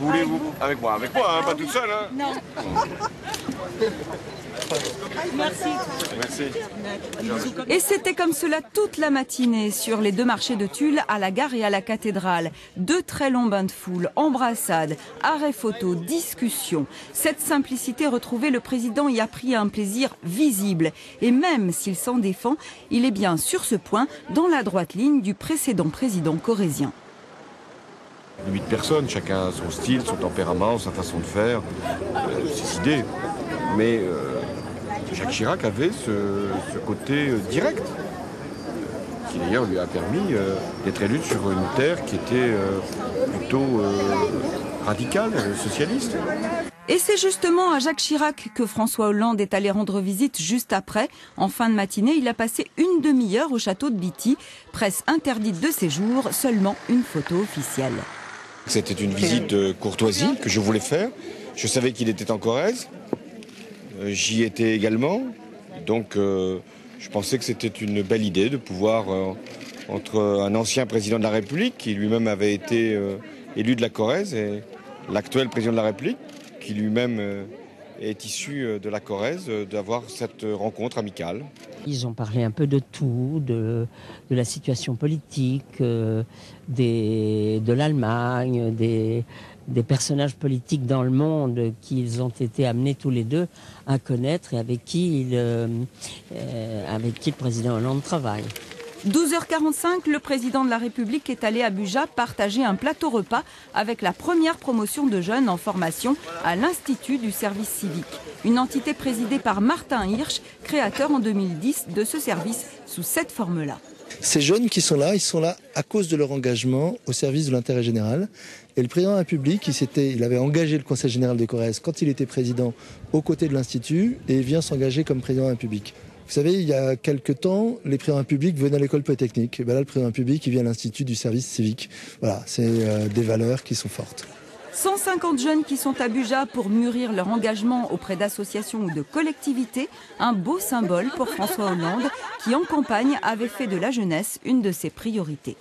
Voulez-vous avec moi, hein, pas toute seule. Hein. Non. Merci. Merci. Et c'était comme cela toute la matinée sur les deux marchés de Tulle, à la gare et à la cathédrale. Deux très longs bains de foule, embrassades, arrêts photos, discussions. Cette simplicité retrouvée, le président y a pris un plaisir visible. Et même s'il s'en défend, il est bien sur ce point dans la droite ligne du précédent président corrézien. 8 personnes, chacun a son style, son tempérament, sa façon de faire, ses idées. Mais Jacques Chirac avait ce côté direct, qui d'ailleurs lui a permis d'être élu sur une terre qui était plutôt radicale, socialiste. Et c'est justement à Jacques Chirac que François Hollande est allé rendre visite juste après. En fin de matinée, il a passé une demi-heure au château de Bitty. Presse interdite de séjour, seulement une photo officielle. C'était une visite de courtoisie que je voulais faire. Je savais qu'il était en Corrèze. J'y étais également. Donc je pensais que c'était une belle idée de pouvoir, entre un ancien président de la République, qui lui-même avait été élu de la Corrèze, et l'actuel président de la République, qui lui-même est issu de la Corrèze, d'avoir cette rencontre amicale. Ils ont parlé un peu de tout, de la situation politique, de l'Allemagne, des personnages politiques dans le monde qu'ils ont été amenés tous les deux à connaître et avec qui le président Hollande travaille. 12h45, le président de la République est allé à Buja partager un plateau repas avec la première promotion de jeunes en formation à l'Institut du service civique. Une entité présidée par Martin Hirsch, créateur en 2010 de ce service sous cette forme-là. Ces jeunes qui sont là, ils sont là à cause de leur engagement au service de l'intérêt général. Et le président de la République, il avait engagé le Conseil général des Corrèze quand il était président aux côtés de l'Institut et il vient s'engager comme président de la République. Vous savez, il y a quelques temps, les présidents de la République venaient à l'école polytechnique. Et bien là, le président de la République, il vient à l'Institut du service civique. Voilà, c'est des valeurs qui sont fortes. 150 jeunes qui sont à Buja pour mûrir leur engagement auprès d'associations ou de collectivités. Un beau symbole pour François Hollande qui, en campagne, avait fait de la jeunesse une de ses priorités.